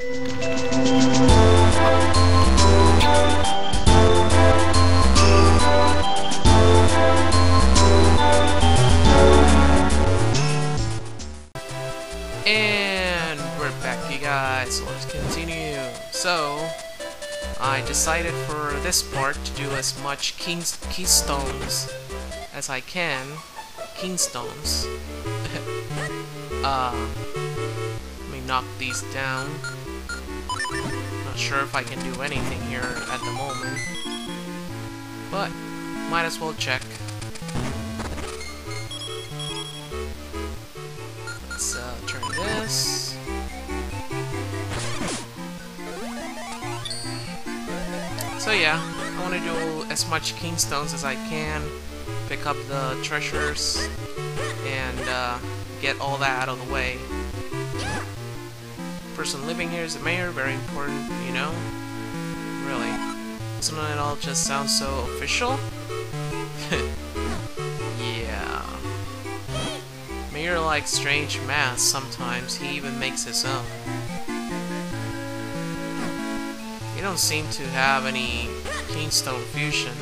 And we're back, you guys, so let's continue. So, I decided for this part to do as much keystones as I can. Kingstones. Let me knock these down. Not sure if I can do anything here at the moment, but might as well check. Let's turn this. So yeah, I want to do as much Kingstones as I can, pick up the treasures, and get all that out of the way. Person living here is the mayor, very important, you know? Really. Doesn't it all just sound so official? Yeah. Mayor likes strange masks sometimes, he even makes his own. You don't seem to have any Kingstone fusion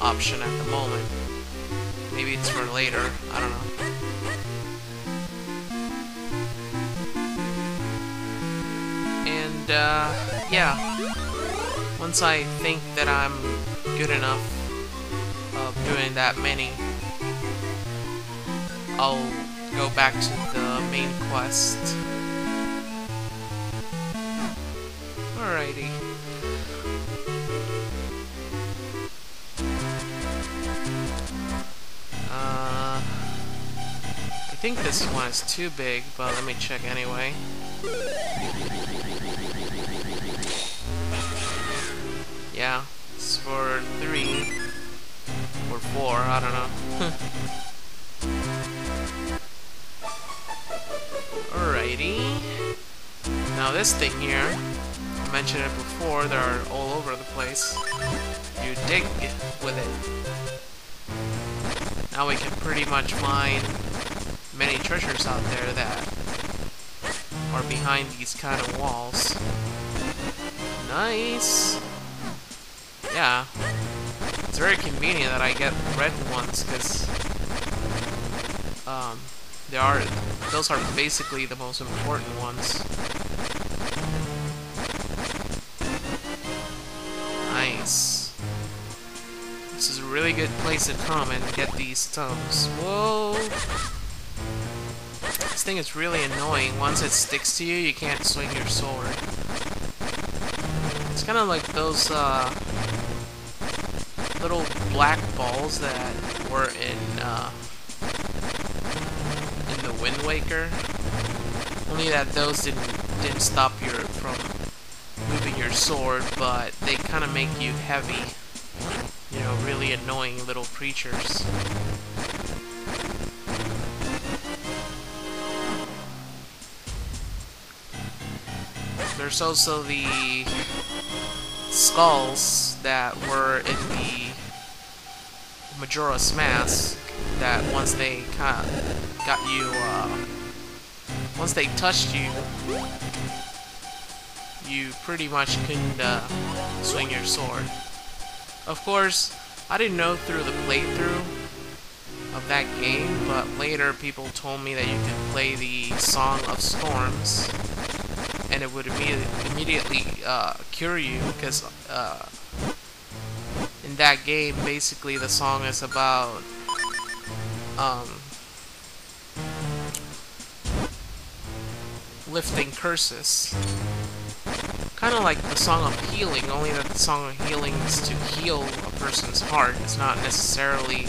option at the moment. Maybe it's for later, I don't know. And, yeah. Once I think that I'm good enough of doing that many, I'll go back to the main quest. Alrighty. I think this one is too big, but let me check anyway. Yeah, it's for 3 or 4, I don't know. Alrighty. Now this thing here, I mentioned it before, they're all over the place. You dig with it. Now we can pretty much find many treasures out there that are behind these kind of walls. Nice! Yeah. It's very convenient that I get red ones, because those are basically the most important ones. Nice. This is a really good place to come and get these stones. Whoa! This thing is really annoying. Once it sticks to you, you can't swing your sword. It's kind of like those little black balls that were in the Wind Waker. Only that those didn't stop you from moving your sword, but they kind of make you heavy. You know, really annoying little creatures. There's also the skulls that were in the Majora's Mask that once they got you, once they touched you, you pretty much couldn't swing your sword. Of course, I didn't know through the playthrough of that game, but later people told me that you could play the Song of Storms and it would immediately cure you, because in that game, basically the song is about lifting curses. Kind of like the Song of Healing, only that the Song of Healing is to heal a person's heart. It's not necessarily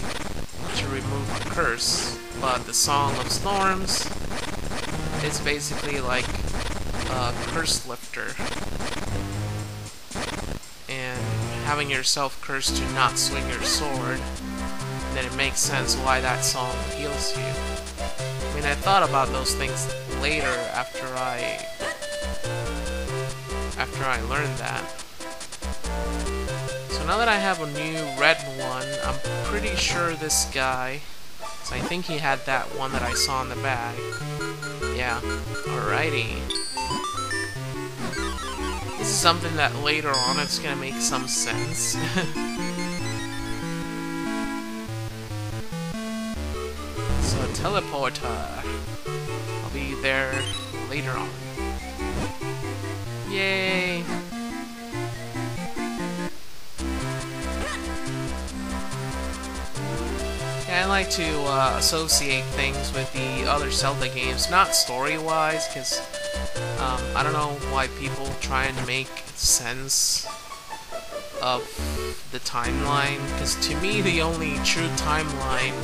to remove a curse, but the Song of Storms is basically like a curse lifter. And having yourself cursed to not swing your sword, then it makes sense why that song heals you. I mean, I thought about those things later after I learned that. So now that I have a new red one, I'm pretty sure this guy, so I think he had that one that I saw in the bag. Yeah, alrighty. something that later on it's gonna make some sense. So, teleporter. I'll be there later on. Yay! Yeah, I like to associate things with the other Zelda games, not story-wise, because I don't know why people try and make sense of the timeline, because to me the only true timeline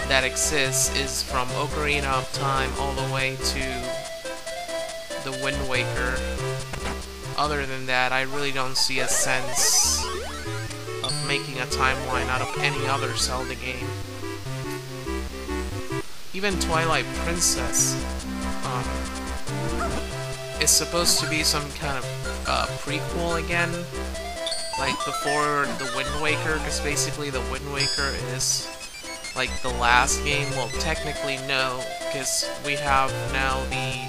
that exists is from Ocarina of Time all the way to the Wind Waker. Other than that, I really don't see a sense of making a timeline out of any other Zelda game. Even Twilight Princess is supposed to be some kind of prequel again, like before the Wind Waker, because basically the Wind Waker is like the last game. Well, technically no, because we have now the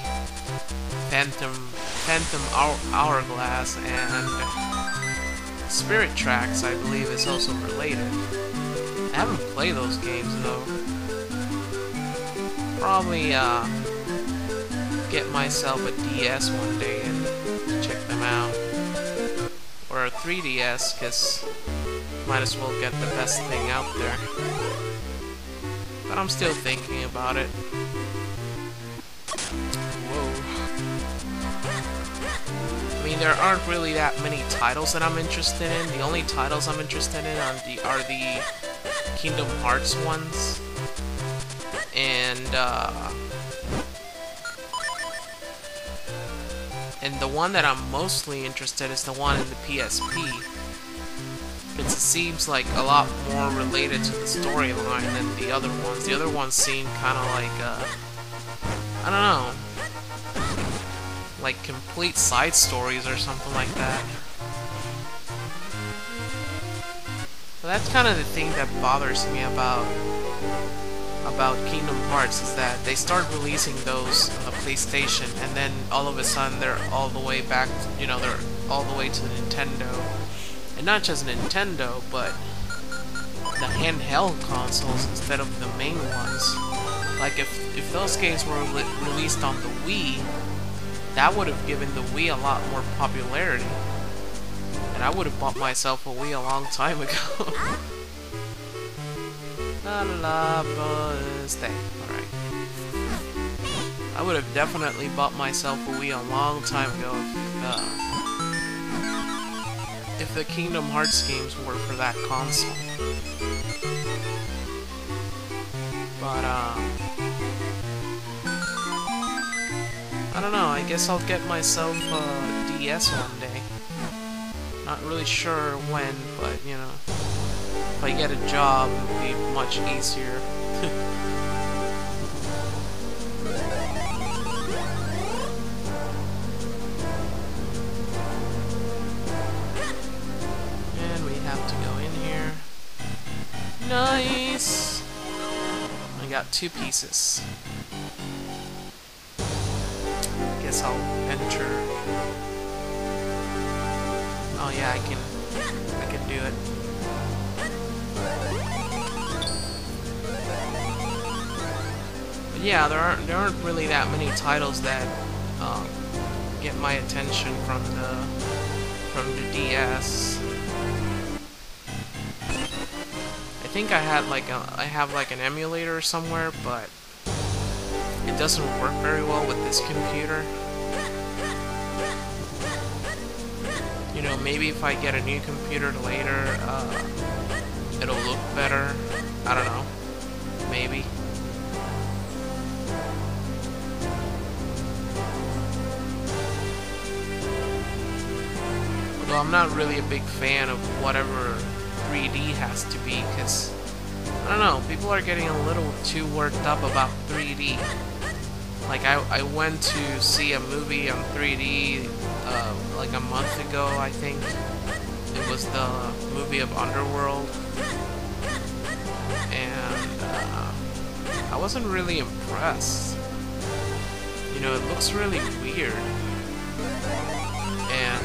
Phantom Hourglass, and Spirit Tracks, I believe, is also related. I haven't played those games though. Probably get myself a DS one day and check them out, or a 3DS, because might as well get the best thing out there. But I'm still thinking about it. Whoa. I mean, there aren't really that many titles that I'm interested in. The only titles I'm interested in are the Kingdom Hearts ones. And the one that I'm mostly interested in is the one in the PSP. Because it seems like a lot more related to the storyline than the other ones. The other ones seem kind of like, I don't know, like complete side stories or something like that. So that's kind of the thing that bothers me about Kingdom Hearts, is that they start releasing those on the PlayStation, and then all of a sudden they're all the way back, you know, they're all the way to the Nintendo. And not just Nintendo, but the handheld consoles instead of the main ones. Like if those games were released on the Wii, that would have given the Wii a lot more popularity. And I would have bought myself a Wii a long time ago. La la la, stay. Alright. I would have definitely bought myself a Wii a long time ago if the Kingdom Hearts games were for that console. But, I don't know, I guess I'll get myself a DS one day. Not really sure when, but, you know, if I get a job, it'll be much easier. And we have to go in here. Nice! I got 2 pieces. Guess I'll enter. Oh yeah, I can do it. But yeah, there aren't really that many titles that get my attention from the DS. I think I have like an emulator somewhere, but it doesn't work very well with this computer. You know, maybe if I get a new computer later, it'll look better. I don't know. Maybe. Although I'm not really a big fan of whatever 3D has to be, because, I don't know, people are getting a little too worked up about 3D. Like, I went to see a movie on 3D like a month ago, I think. It was the movie of Underworld. And I wasn't really impressed. You know, it looks really weird. And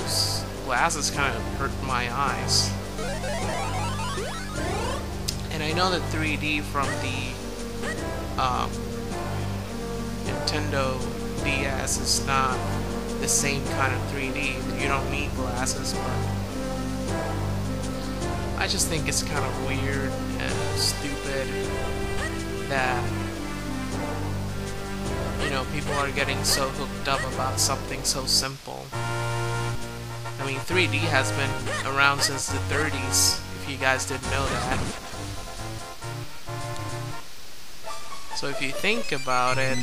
those glasses kind of hurt my eyes. And I know that 3D from the Nintendo DS is not the same kind of 3D. You don't need glasses, but I just think it's kind of weird and stupid that, you know, people are getting so hooked up about something so simple. I mean, 3D has been around since the 30s, if you guys didn't know that. So if you think about it,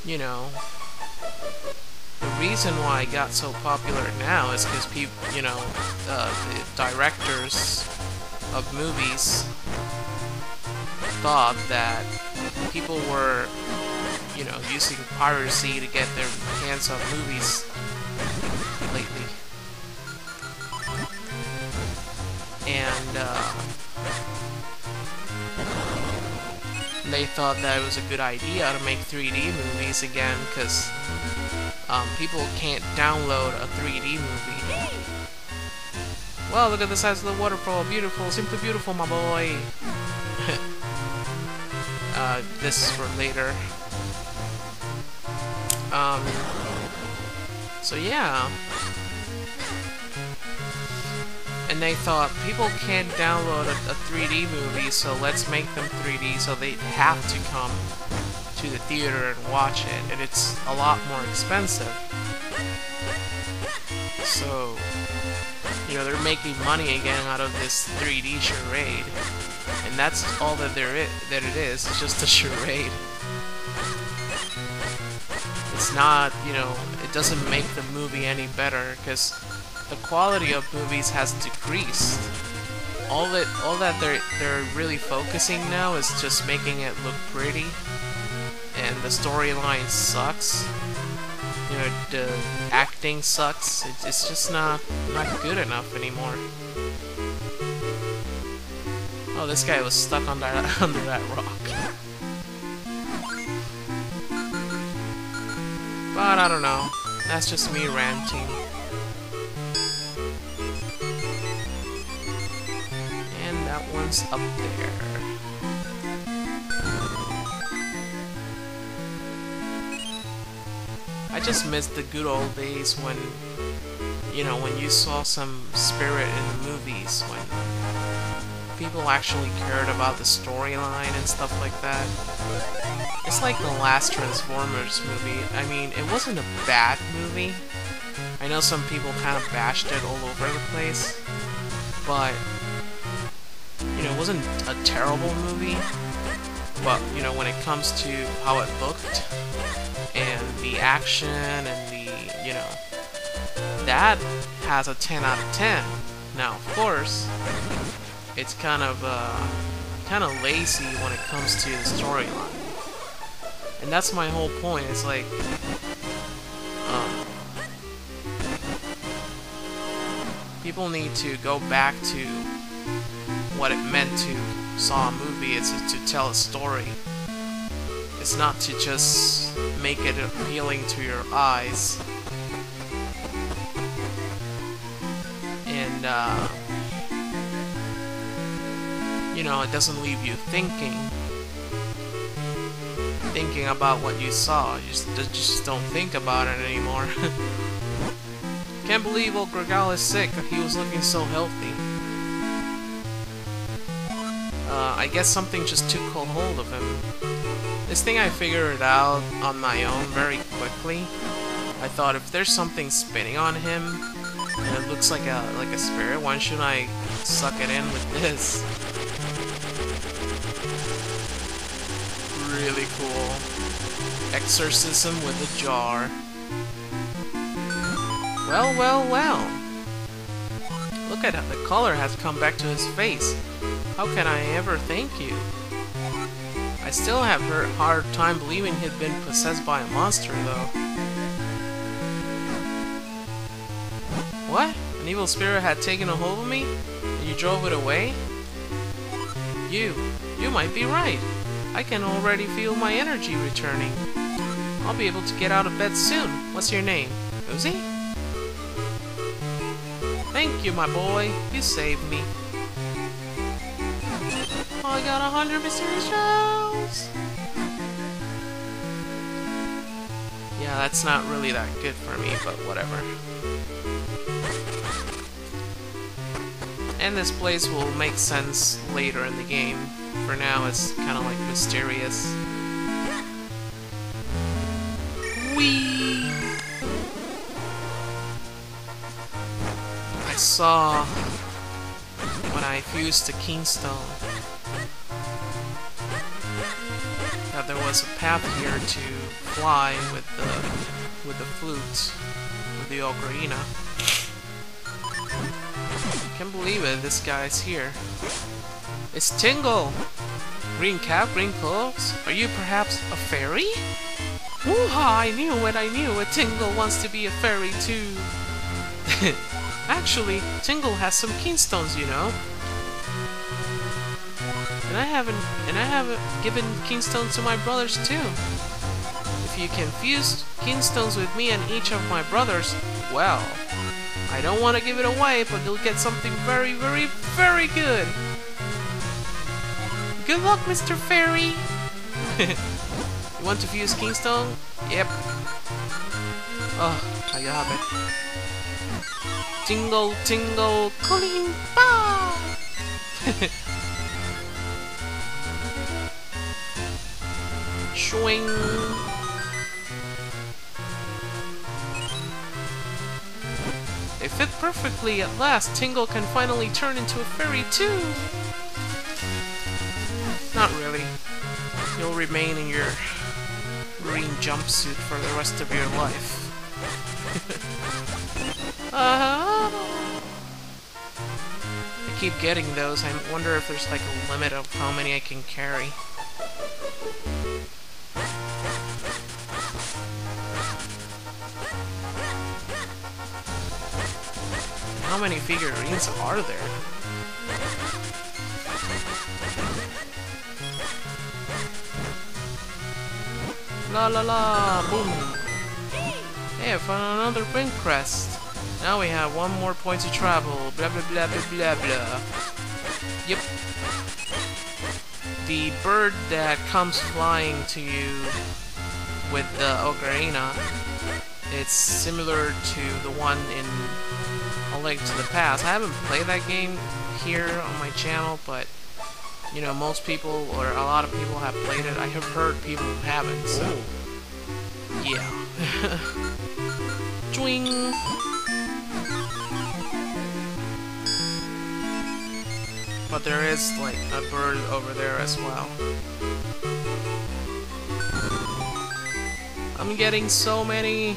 you know, the reason why it got so popular now is because people, you know, the directors of movies thought that people were, you know, using piracy to get their hands on movies lately. And they thought that it was a good idea to make 3D movies again, because people can't download a 3D movie. Wow, look at the size of the waterfall. Beautiful, simply beautiful, my boy. This is for later. So yeah. And they thought, people can't download a 3D movie, so let's make them 3D so they have to come to the theater and watch it, and it's a lot more expensive. So, you know, they're making money again out of this 3D charade, and that's all that it is. It's just a charade. It's not, you know, it doesn't make the movie any better, because the quality of movies has decreased. All that they're really focusing now is just making it look pretty, and the storyline sucks. You know, the acting sucks. It's just not good enough anymore. Oh, this guy was stuck on that under that rock. But I don't know. That's just me ranting. And that one's up there. I just miss the good old days when, you know, when you saw some spirit in the movies, when people actually cared about the storyline and stuff like that. It's like the last Transformers movie. I mean, it wasn't a bad movie. I know some people kind of bashed it all over the place, but, you know, it wasn't a terrible movie. But, you know, when it comes to how it looked, and the action, and the, you know, that has a 10 out of 10. Now, of course, it's kind of lazy when it comes to the storyline. And that's my whole point. It's like, people need to go back to what it meant to saw a movie. It's to tell a story. It's not to just make it appealing to your eyes. And, you know, it doesn't leave you thinking about what you saw. You just don't think about it anymore. Can't believe old Gregal is sick. He was looking so healthy. I guess something just took hold of him. This thing I figured out on my own very quickly. I thought, if there's something spinning on him and it looks like a spirit, why shouldn't I suck it in with this? Really cool. Exorcism with a jar. Well, well, well. Look at how the color has come back to his face. How can I ever thank you? I still have a hard time believing he'd been possessed by a monster, though. What? An evil spirit had taken a hold of me? And you drove it away? You might be right. I can already feel my energy returning. I'll be able to get out of bed soon. What's your name? Uzi? Thank you, my boy. You saved me. Oh, I got 100 mysterious shells! Yeah, that's not really that good for me, but whatever. And this place will make sense later in the game. For now, it's kind of like mysterious. Whee! I saw when I fused to Kingstone that there was a path here to fly with the flute, with the ocarina. Can't believe it, this guy's here. It's Tingle! Green cap, green clothes? Are you perhaps a fairy? Woo-ha! I knew it, I knew it! Tingle wants to be a fairy too! Actually, Tingle has some Kingstones, you know. And I haven't given Kingstones to my brothers too. If you can fuse Kingstones with me and each of my brothers, well, I don't want to give it away, but you'll get something very, very, very good. Good luck, Mr. Fairy! You want to fuse Kingstone? Yep. Oh, I got it. Tingle, tingle, cooling ba! Swing! They fit perfectly at last. Tingle can finally turn into a fairy too! Not really. You'll remain in your green jumpsuit for the rest of your life. I keep getting those. I wonder if there's like a limit of how many I can carry. How many figurines are there? La la la, boom! Hey, I found another pink crest. Now we have one more point to travel. Blah blah blah blah blah blah. Yep. The bird that comes flying to you with the ocarina, it's similar to the one in A Link to the Past. I haven't played that game here on my channel, but you know, most people, or a lot of people have played it. I have heard people who haven't, so yeah. Twing! But there is, like, a bird over there as well. I'm getting so many...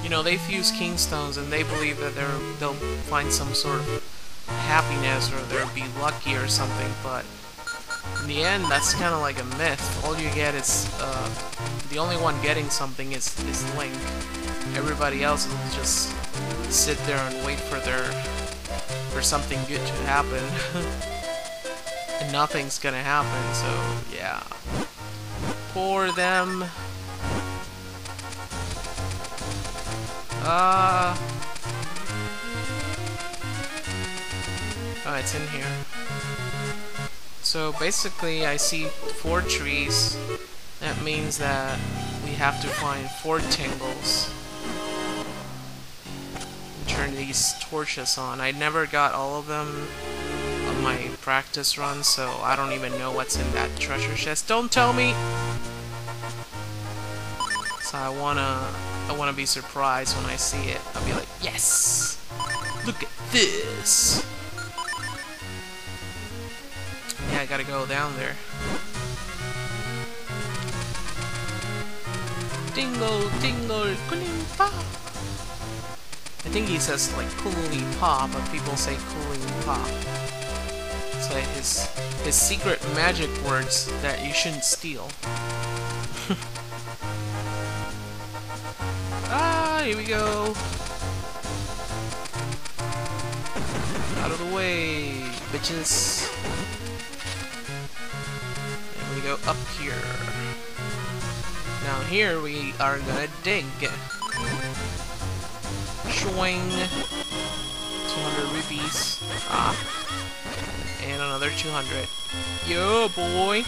You know, they fuse Kingstones and they believe that they'll find some sort of happiness or they'll be lucky or something, but in the end, that's kind of like a myth. All you get is, the only one getting something is Link. Everybody else will just sit there and wait for something good to happen. And nothing's gonna happen, so yeah. Pour them. Oh, it's in here. So basically, I see 4 trees. That means that we have to find 4 Tingles. And turn these torches on. I never got all of them on my practice run, so I don't even know what's in that treasure chest. Don't tell me! So I wanna be surprised when I see it. I'll be like, yes! Look at this! Yeah, I gotta go down there. Tingle, tingle, cooling pa! I think he says like cooling pa, but people say cooling pa. It's like his secret magic words that you shouldn't steal. Ah, here we go. Out of the way, bitches. And we go up here. Now here we are gonna dig. Shwing. 200 rupees. Ah. And another 200. Yo, boy!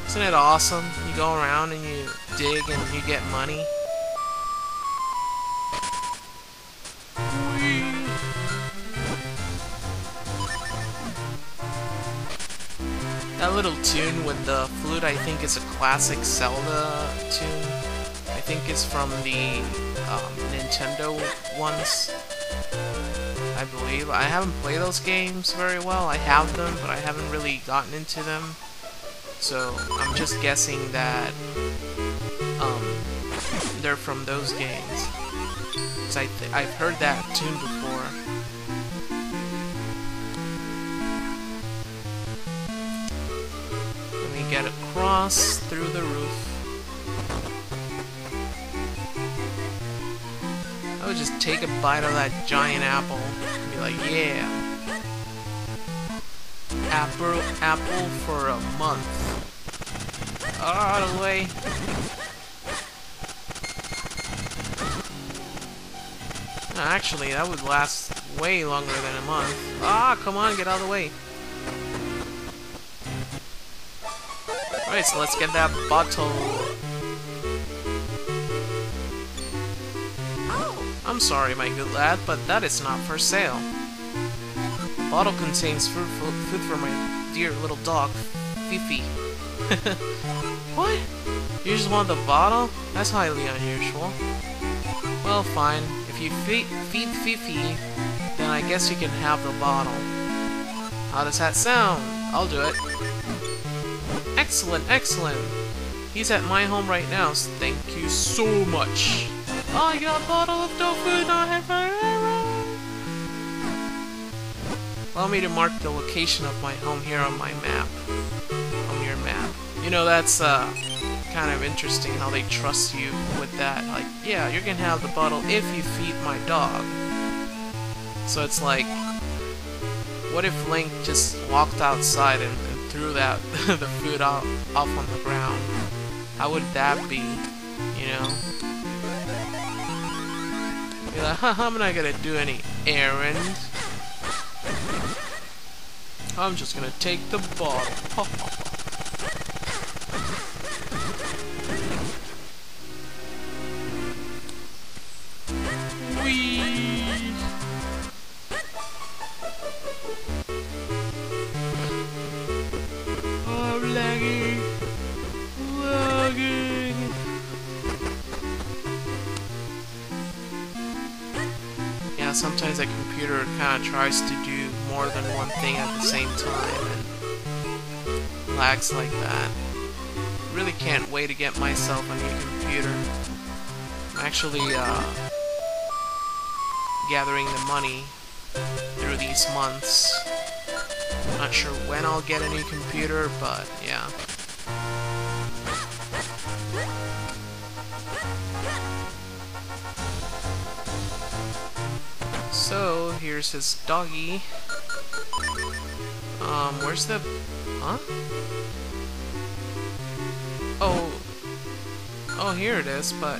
Isn't it awesome? You go around and you dig and you get money. That little tune with the flute, I think, is a classic Zelda tune. I think it's from the Nintendo ones, I believe. I haven't played those games very well. I have them, but I haven't really gotten into them. So I'm just guessing that they're from those games. 'Cause I've heard that tune before. Let me get across through the roof. I would just take a bite of that giant apple and be like, yeah. Apple for a month. Out of the way. Actually, that would last way longer than a month. Ah, come on, get out of the way. Alright, so let's get that bottle. I'm sorry, my good lad, but that is not for sale. The bottle contains food for my dear little dog, Fifi. What? You just want the bottle? That's highly unusual. Well, fine. If you feed Fifi, then I guess you can have the bottle. How does that sound? I'll do it. Excellent, excellent. He's at my home right now, so thank you so much. Oh, I got a bottle of tofu, not have Allow me to mark the location of my home here on my map. On your map. You know, that's kind of interesting how they trust you with that. Like, yeah, you can have the bottle if you feed my dog. So it's like, what if Link just walked outside and threw that the food off on the ground? How would that be? You know? You're like, haha, I'm not gonna do any errand. I'm just gonna take the bottle. Whee! Oh, I'm lagging. Lagging. Yeah, sometimes a computer kind of tries to do more than one thing at the same time and lags like that. Really can't wait to get myself a new computer. I'm actually gathering the money through these months. Not sure when I'll get a new computer, but yeah. So, here's his doggy. Where's the... Huh? Oh, here it is, but...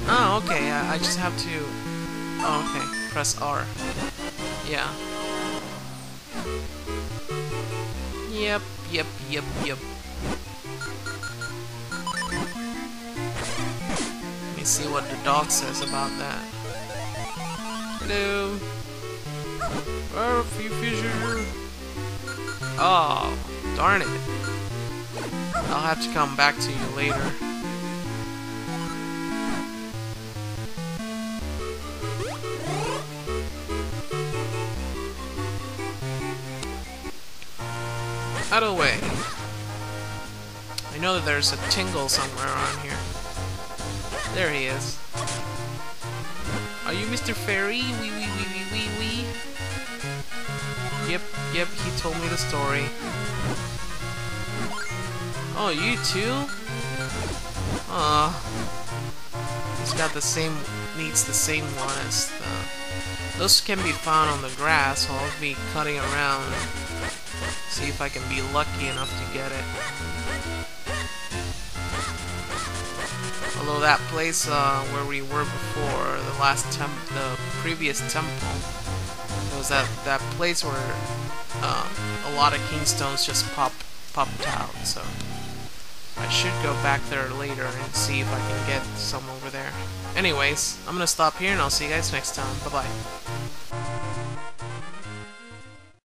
Oh, okay, I just have to... Oh, okay, press R. Yeah. Yep. Let me see what the dog says about that. Hello. Oh, Fifi. Oh, darn it. I'll have to come back to you later. Out of the way. I know that there's a Tingle somewhere around here. There he is. Are you Mr. Fairy? Wee. Yep, he told me the story. Oh, you too? Aw. He's got the same, needs the same one as the... Those can be found on the grass, so I'll be cutting around. See if I can be lucky enough to get it. Although that place where we were before, the previous temple, it was that place where a lot of Kingstones just popped out. So I should go back there later and see if I can get some over there. Anyways, I'm gonna stop here and I'll see you guys next time. Bye bye.